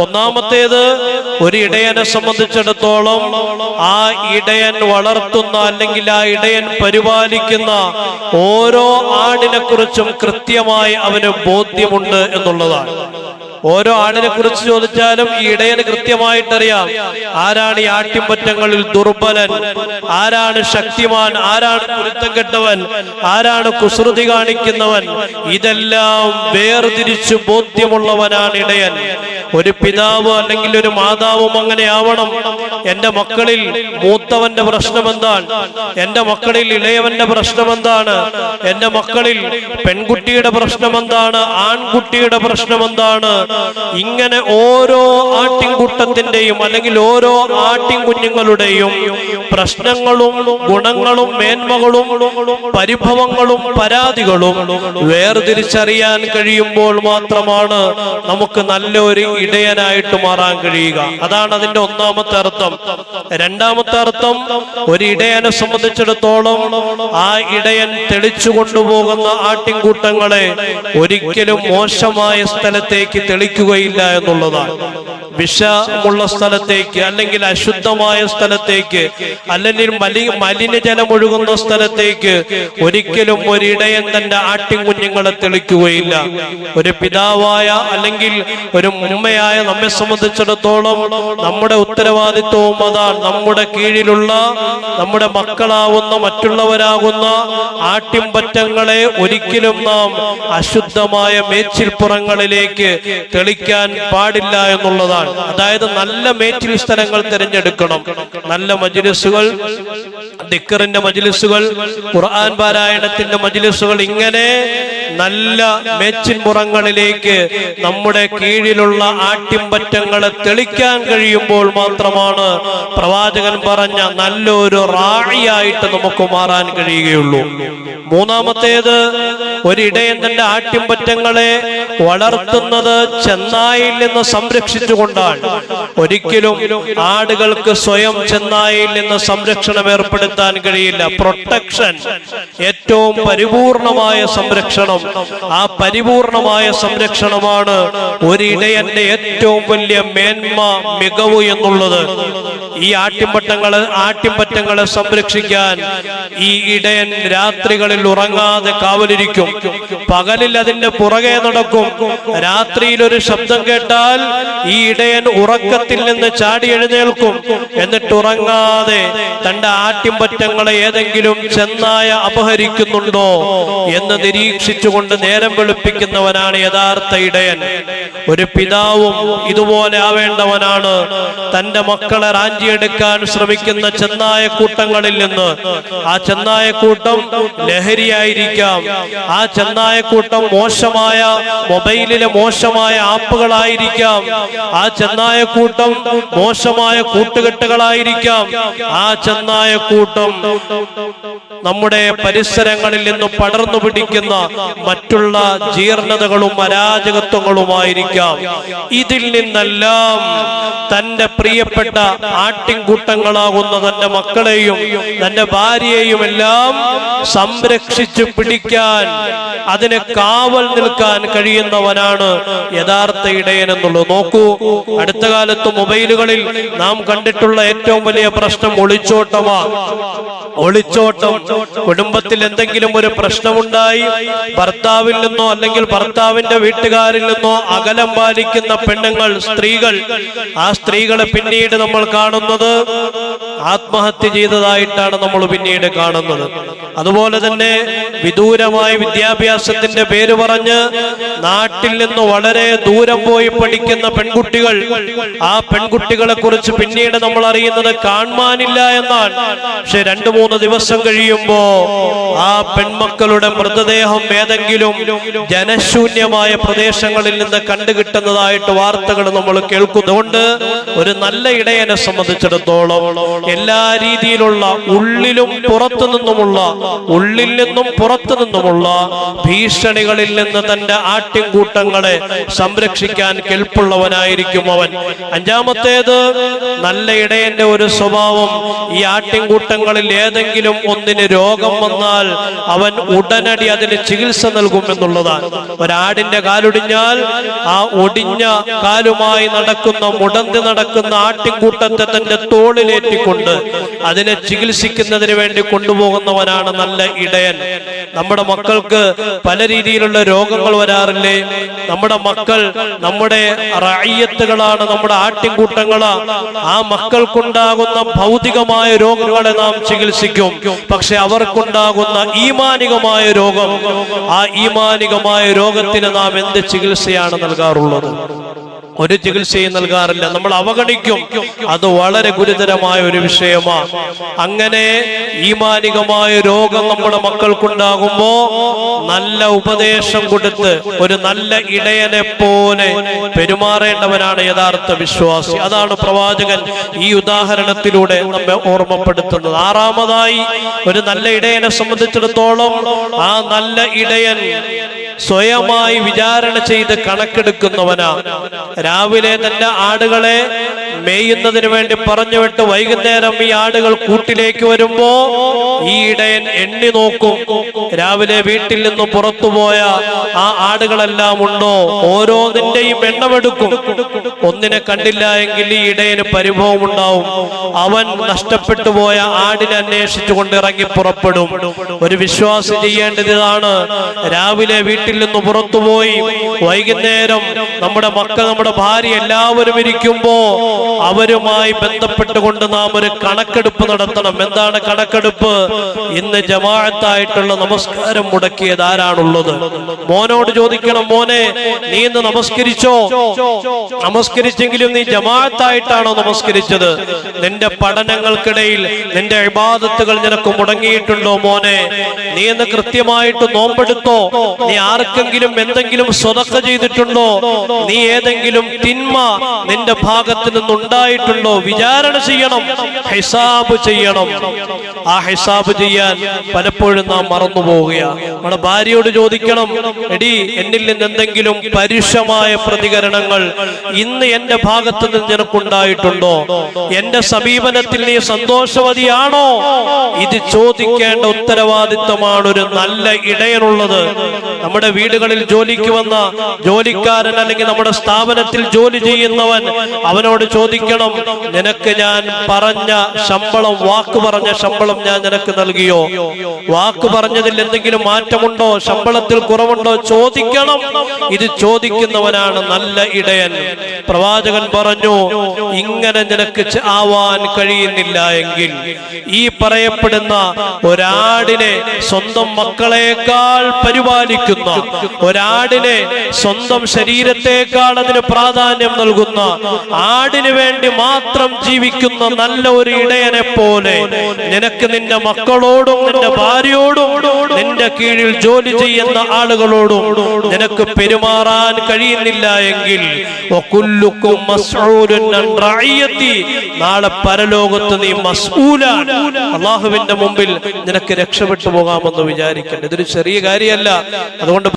ഒന്നാമത്തേത്, ഒരു ഇടയനെ സംബന്ധിച്ചിടത്തോളം ആ ഇടയൻ വളർത്തുന്ന അല്ലെങ്കിൽ ആ ഇടയൻ പരിപാലിക്കുന്ന ഓരോ ആടിനെ കുറിച്ചും കൃത്യമായി അവന് ബോധ്യമുണ്ട് എന്നുള്ളതാണ്. ഓരോ ആടിനെ കുറിച്ച് ചോദിച്ചാലും ഈ ഇടയന് കൃത്യമായിട്ടറിയാം ആരാണ് ഈ ആട്ടിൻപറ്റങ്ങളിൽ ദുർബലൻ, ആരാണ് ശക്തിമാൻ, ആരാണ് പൊരുത്തം കെട്ടവൻ, ആരാണ് കുസൃതി കാണിക്കുന്നവൻ. ഇതെല്ലാം വേർതിരിച്ചു ബോധ്യമുള്ളവനാണ് ഇടയൻ. ഒരു പിതാവ് അല്ലെങ്കിൽ ഒരു മാതാവും അങ്ങനെ ആവണം. എന്റെ മക്കളിൽ മൂത്തവന്റെ പ്രശ്നം എന്താണ്, എന്റെ മക്കളിൽ ഇളയവന്റെ പ്രശ്നം എന്താണ്, എന്റെ മക്കളിൽ പെൺകുട്ടിയുടെ പ്രശ്നം എന്താണ്, ആൺകുട്ടിയുടെ പ്രശ്നം എന്താണ്. ഇങ്ങനെ ഓരോ ആട്ടിൻകൂട്ടത്തിന്റെയും അല്ലെങ്കിൽ ഓരോ ആട്ടിൻകുഞ്ഞുങ്ങളുടെയും പ്രശ്നങ്ങളും ഗുണങ്ങളും മേന്മകളും പരിഭവങ്ങളും പരാതികളും വേർതിരിച്ചറിയാൻ കഴിയുമ്പോൾ മാത്രമാണ് നമുക്ക് നല്ലൊരു ഇടയനായിട്ട് മാറാൻ കഴിയുക. അതാണ് അതിന്റെ ഒന്നാമത്തെ അർത്ഥം. രണ്ടാമത്തെ അർത്ഥം, ഒരു ഇടയനെ സംബന്ധിച്ചിടത്തോളം ആ ഇടയൻ തെളിച്ചു കൊണ്ടുപോകുന്ന ആട്ടിൻകൂട്ടങ്ങളെ ഒരിക്കലും മോശമായ സ്ഥലത്തേക്ക് തെളിക്കുകയില്ല എന്നുള്ളതാണ്. വിഷമുള്ള സ്ഥലത്തേക്ക് അല്ലെങ്കിൽ അശുദ്ധമായ സ്ഥലത്തേക്ക് അല്ലെങ്കിൽ മലിനജലം ഒഴുകുന്ന സ്ഥലത്തേക്ക് ഒരിക്കലും ഒരിടയൻ തന്റെ ആട്ടിൻകുഞ്ഞുങ്ങളെ തെളിക്കുകയില്ല. ഒരു പിതാവായ അല്ലെങ്കിൽ ഒരു ഉമ്മയായ നമ്മെ സംബന്ധിച്ചിടത്തോളം നമ്മുടെ ഉത്തരവാദിത്വവും അതാണ്. നമ്മുടെ കീഴിലുള്ള നമ്മുടെ മക്കളാവുന്ന മറ്റുള്ളവരാകുന്ന ആട്ടിൻപറ്റങ്ങളെ ഒരിക്കലും നാം അശുദ്ധമായ മേച്ചിൽപ്പുറങ്ങളിലേക്ക് തെളിക്കാൻ പാടില്ല എന്നുള്ളതാണ്. അതായത് നല്ല മേച്ചിൽ സ്ഥലങ്ങൾ തിരഞ്ഞെടുക്കണം. നല്ല മജ്‌ലിസുകൾ, ദിക്റിന്റെ മജ്‌ലിസുകൾ, ഖുർആൻ പാരായണത്തിന്റെ മജ്‌ലിസുകൾ, ഇങ്ങനെ നല്ല മേച്ചിൻപുറങ്ങളിലേക്ക് നമ്മുടെ കീഴിലുള്ള ആട്ടിൻപറ്റങ്ങളെ തെളിക്കാൻ കഴിയുമ്പോൾ മാത്രമാണ് പ്രവാചകൻ പറഞ്ഞ നല്ലൊരു റായിയായിട്ട് നമുക്ക് മാറാൻ കഴിയുകയുള്ളൂ. മൂന്നാമത്തേത്, ഒരിടയൻ തന്റെ ആട്ടിൻപറ്റങ്ങളെ വളർത്തുന്നത് ചെന്നായിൽ നിന്ന് സംരക്ഷിച്ചുകൊണ്ടാണ്. ഒരിക്കലും ആടുകൾക്ക് സ്വയം ചെന്നായിൽ നിന്ന് സംരക്ഷണം ഏർപ്പെടുത്താൻ കഴിയില്ല. പ്രൊട്ടക്ഷൻ, ഏറ്റവും പരിപൂർണമായ സംരക്ഷണം, ആ പരിപൂർണമായ സംരക്ഷണമാണ് ഒരിടയന്റെ ഏറ്റവും വലിയ മേന്മ, മികവ് എന്നുള്ളത്. ഈ ആട്ടിൻപറ്റങ്ങളെ സംരക്ഷിക്കാൻ ഈ ഇടയൻ രാത്രികളിൽ ഉറങ്ങാതെ കാവലിരിക്കും. പകലിൽ അതിന്റെ പുറകെ നടക്കും. രാത്രിയിൽ ഒരു ശബ്ദം കേട്ടാൽ ഈ ഇടയൻ ഉറക്കത്തിൽ നിന്ന് ചാടി എഴുന്നേൽക്കും. എന്നിട്ട് ഉറങ്ങാതെ തന്റെ ആട്ടിൻപറ്റങ്ങളെ ഏതെങ്കിലും ചെന്നായ അപഹരിക്കുന്നുണ്ടോ എന്ന് നിരീക്ഷിച്ചുകൊണ്ട് നേരം വെളുപ്പിക്കുന്നവനാണ് യഥാർത്ഥ ഇടയൻ. ഒരു പിതാവും ഇതുപോലെ ആവേണ്ടവനാണ്. തന്റെ മക്കളെ റാഞ്ചിയെടുക്കാൻ ശ്രമിക്കുന്ന ചെന്നായ കൂട്ടങ്ങളിൽ നിന്ന്, ആ ചെന്നായ കൂട്ടം ലഹരിയായിരിക്കാം, ആ ചെന്നായ കൂട്ടം മോശമായ മൊബൈലിലെ മോശമായ ആപ്പുകളായിരിക്കാം, ആ ചെന്നായ കൂട്ടം മോശമായ കൂട്ടുകെട്ടുകളായിരിക്കാം, ആ ചെന്നായ കൂട്ടം നമ്മുടെ പരിസരങ്ങളിൽ നിന്ന് പടർന്നു പിടിക്കുന്ന മറ്റുള്ള ജീർണതകളും അരാജകത്വങ്ങളുമായിരിക്കാം. ഇതിൽ നിന്നെല്ലാം തന്റെ പ്രിയപ്പെട്ട ആട്ടിൻകൂട്ടങ്ങളാകുന്ന തന്റെ മക്കളെയും തന്റെ ഭാര്യയെയും എല്ലാം സംരക്ഷിച്ചു പിടിക്കാൻ, അതിന് കാവൽ നിൽക്കാൻ കഴിയുന്നവനാണ് യഥാർത്ഥ ഇടയൻ എന്നുള്ളത്. നോക്കൂ, അടുത്ത കാലത്ത് മൊബൈലുകളിൽ നാം കണ്ടിട്ടുള്ള ഏറ്റവും വലിയ പ്രശ്നം ഒളിച്ചോട്ടമാണ്. ഒളിച്ചോട്ടം. കുടുംബത്തിൽ എന്തെങ്കിലും ഒരു പ്രശ്നമുണ്ടായി ഭർത്താവിൽ നിന്നോ അല്ലെങ്കിൽ ഭർത്താവിന്റെ വീട്ടുകാരിൽ നിന്നോ അകലം പാലിക്കുന്ന പെണ്ണുങ്ങൾ, സ്ത്രീകൾ, ആ സ്ത്രീകളെ പിന്നീട് നമ്മൾ കാണുന്നത് ആത്മഹത്യ ചെയ്തതായിട്ടാണ് നമ്മൾ പിന്നീട് കാണുന്നത്. അതുപോലെ തന്നെ വിദൂരമായ വിദ്യാഭ്യാസത്തിന്റെ പേര് പറഞ്ഞ് നാട്ടിൽ നിന്ന് വളരെ ദൂരം പോയി പഠിക്കുന്ന പെൺകുട്ടികൾ, ആ പെൺകുട്ടികളെ കുറിച്ച് പിന്നീട് നമ്മൾ അറിയുന്നത് കാണാനില്ല എന്നാണ്. പക്ഷെ 2-3 ദിവസം കഴിയുമ്പോ ആ പെൺമക്കളുടെ മൃതദേഹം ഏതെങ്കിലും ജനശൂന്യമായ പ്രദേശങ്ങളിൽ നിന്ന് കണ്ടുകിട്ടുന്നതായിട്ട് വാർത്തകൾ നമ്മൾ കേൾക്കുന്നതുകൊണ്ട് ഒരു നല്ല ഇടയനെ സംബന്ധിച്ചിടത്തോളം എല്ലാ രീതിയിലുള്ള ഉള്ളിൽ നിന്നും പുറത്തു നിന്നുമുള്ള ഭീഷണികളിൽ നിന്ന് തന്റെ ആട്ടിൻകൂട്ടങ്ങളെ സംരക്ഷിക്കാൻ കെൽപ്പുള്ളവനായിരിക്കും അവൻ. അഞ്ചാമത്തേത്, നല്ല ഇടയന്റെ ഒരു സ്വഭാവം, ഈ ആട്ടിൻകൂട്ടങ്ങളിൽ ഏതെങ്കിലും ഒന്നിന് രോഗം വന്നാൽ അവൻ ഉടനടി അതിന് ചികിത്സ നൽകും എന്നുള്ളതാണ്. ഒരാടിന്റെ കാലൊടിഞ്ഞാൽ ആ ഒടിഞ്ഞ കാലുമായി മുടന്തി നടക്കുന്ന ആട്ടിൻകൂട്ടത്തെ തന്റെ തോളിലേറ്റിക്കൊണ്ട് അതിനെ ചികിത്സിക്കുന്നതിന് വേണ്ടി കൊണ്ടുപോകുന്നവനാണ് നല്ല ഇടയൻ. നമ്മുടെ മക്കൾക്ക് പല രീതിയിലുള്ള രോഗങ്ങൾ വരാറില്ലേ? നമ്മുടെ മക്കൾ നമ്മുടെ റഅയ്യത്തുകളാണ്, നമ്മുടെ ആട്ടിൻകൂട്ടങ്ങളാണ്. ആ മക്കൾക്കുണ്ടാകുന്ന ഭൗതികമായ രോഗങ്ങളെ നാം ചികിത്സിക്കും. പക്ഷെ അവർക്കുണ്ടാകുന്ന ഈമാനികമായ രോഗം, ആ ഈമാനികമായ രോഗത്തിന് നാം എന്ത് ചികിത്സയാണ് നൽകാറുള്ളത്? ഒരു ചികിത്സയും നൽകാറില്ല, നമ്മൾ അവഗണിക്കും. അത് വളരെ ഗുരുതരമായ ഒരു വിഷയമാണ്. അങ്ങനെ ഈമാനികമായ രോഗം നമ്മുടെ മക്കൾക്കുണ്ടാകുമ്പോ നല്ല ഉപദേശം കൊടുത്ത് ഒരു നല്ല ഇടയനെ പോലെ പെരുമാറേണ്ടവനാണ് യഥാർത്ഥ വിശ്വാസി. അതാണ് പ്രവാചകൻ ഈ ഉദാഹരണത്തിലൂടെ നമ്മെ ഓർമ്മപ്പെടുത്തുന്നത്. ആറാമതായി, ഒരു നല്ല ഇടയനെ സംബന്ധിച്ചിടത്തോളം ആ നല്ല ഇടയൻ സ്വയമായി വിചാരണ ചെയ്ത് കണക്കെടുക്കുന്നവനാ. രാവിലെ തന്റെ ആടുകളെ മേയുന്നതിന് വേണ്ടി പറഞ്ഞുവിട്ട് വൈകുന്നേരം ഈ ആടുകൾ കൂട്ടിലേക്ക് വരുമ്പോ ഈ ഇടയൻ എണ്ണി നോക്കും. രാവിലെ വീട്ടിൽ നിന്ന് പുറത്തുപോയ ആ ആടുകളെല്ലാം ഉണ്ടോ, ഓരോന്നിന്റെയും എണ്ണമെടുക്കും. ഒന്നിനെ കണ്ടില്ല എങ്കിൽ ഈ ഇടയന് പരിഭവം ഉണ്ടാവും. അവൻ നഷ്ടപ്പെട്ടു പോയ ആടിനെ അന്വേഷിച്ചു കൊണ്ടിറങ്ങി പുറപ്പെടും. ഒരു വിശ്വാസി ചെയ്യേണ്ടതാണ്, രാവിലെ വീട്ടിൽ നിന്ന് പുറത്തുപോയി വൈകുന്നേരം നമ്മുടെ മക്കൾ, നമ്മുടെ ഭാര്യ എല്ലാവരും ഇരിക്കുമ്പോ അവരുമായി ബന്ധപ്പെട്ടുകൊണ്ട് നാം ഒരു കണക്കെടുപ്പ് നടത്തണം. എന്താണ് കണക്കെടുപ്പ്? ഇന്ന് ജമാഅത്തായിട്ടുള്ള നമസ്കാരം മുടക്കിയത് ആരാണുള്ളത്? മോനോട് ചോദിക്കണം, മോനെ നീ ഇന്ന് നമസ്കരിച്ചോ? നമസ്കരിച്ചെങ്കിലും നീ ജമാഅത്തായിട്ടാണോ നമസ്കരിച്ചത്? നിന്റെ പഠനങ്ങൾക്കിടയിൽ നിന്റെ ഇബാദത്തുകൾ നിനക്ക് മുടങ്ങിയിട്ടുണ്ടോ മോനെ? നീ ഇന്ന് കൃത്യമായിട്ട് നോമ്പെടുത്തോ? നീ ആർക്കെങ്കിലും എന്തെങ്കിലും സ്വതക്ക ചെയ്തിട്ടുണ്ടോ? നീ ഏതെങ്കിലും തിന്മ നിന്റെ ഭാഗത്ത് നിന്നുണ്ടായിട്ടുണ്ടോ? വിചാരണ ചെയ്യണം, ഹിസാബ് ചെയ്യണം. ആ ഹിസാബ് ചെയ്യാൻ പലപ്പോഴും നാം മറന്നു പോവുകയാണ്. നമ്മുടെ ഭാര്യയോട് ചോദിക്കണം, എടി എന്നിൽ നിന്ന് എന്തെങ്കിലും പരുഷമായ പ്രതികരണങ്ങൾ ഇന്ന് എന്റെ ഭാഗത്ത് നിന്ന് നിനക്കുണ്ടായിട്ടുണ്ടോ? എന്റെ സമീപനത്തിൽ നീ സന്തോഷവതിയാണോ? ഇത് ചോദിക്കേണ്ട ഉത്തരവാദിത്തമാണ് ഒരു നല്ല ഇടയനുള്ളത്. നമ്മുടെ വീടുകളിൽ ജോലിക്ക് വന്ന ജോലിക്കാരൻ അല്ലെങ്കിൽ നമ്മുടെ സ്ഥാപനത്തിൽ ജോലി ചെയ്യുന്നവൻ, അവനോട് ചോദിക്കണം, നിനക്ക് ഞാൻ പറഞ്ഞ ശമ്പളം, വാക്ക് പറഞ്ഞ ശമ്പളം ഞാൻ നിനക്ക് നൽകിയോ? വാക്ക് പറഞ്ഞതിൽ എന്തെങ്കിലും മാറ്റമുണ്ടോ? ശമ്പളത്തിൽ കുറവുണ്ടോ? ചോദിക്കണം. ഇത് ചോദിക്കുന്നവനാണ് നല്ല ഇടയൻ. പ്രവാചകൻ പറഞ്ഞു, ഇങ്ങനെ നിനക്ക് ആവാൻ കഴിയുന്നില്ല എങ്കിൽ ഈ പറയപ്പെടുന്ന ഒരാടിനെ സ്വന്തം മക്കളെക്കാൾ പരിപാലിക്കുന്ന, ഒരാടിനെ സ്വന്തം ശരീരത്തെക്കാൾ അതിന് പ്രാധാന്യം നൽകുന്ന, ആടിന് വേണ്ടി മാത്രം ജീവിക്കുന്ന നല്ല ഒരു ഇടയനെ പോലെ നിനക്ക് നിന്റെ മക്കളോടും നിന്റെ ഭാര്യയോടും നിന്റെ കീഴിൽ ജോലി ചെയ്യുന്ന ആളുകളോടും നിനക്ക് പെരുമാറാൻ കഴിയുന്നില്ല എങ്കിൽ നാളെ പരലോകത്ത് നീ മസ്ഊലാണ്. അല്ലാഹുവിന്റെ മുമ്പിൽ നിനക്ക് രക്ഷപ്പെട്ടു പോകാമെന്ന് വിചാരിക്കണ്ട. ഇതൊരു ചെറിയ കാര്യമല്ല. അതുകൊണ്ട്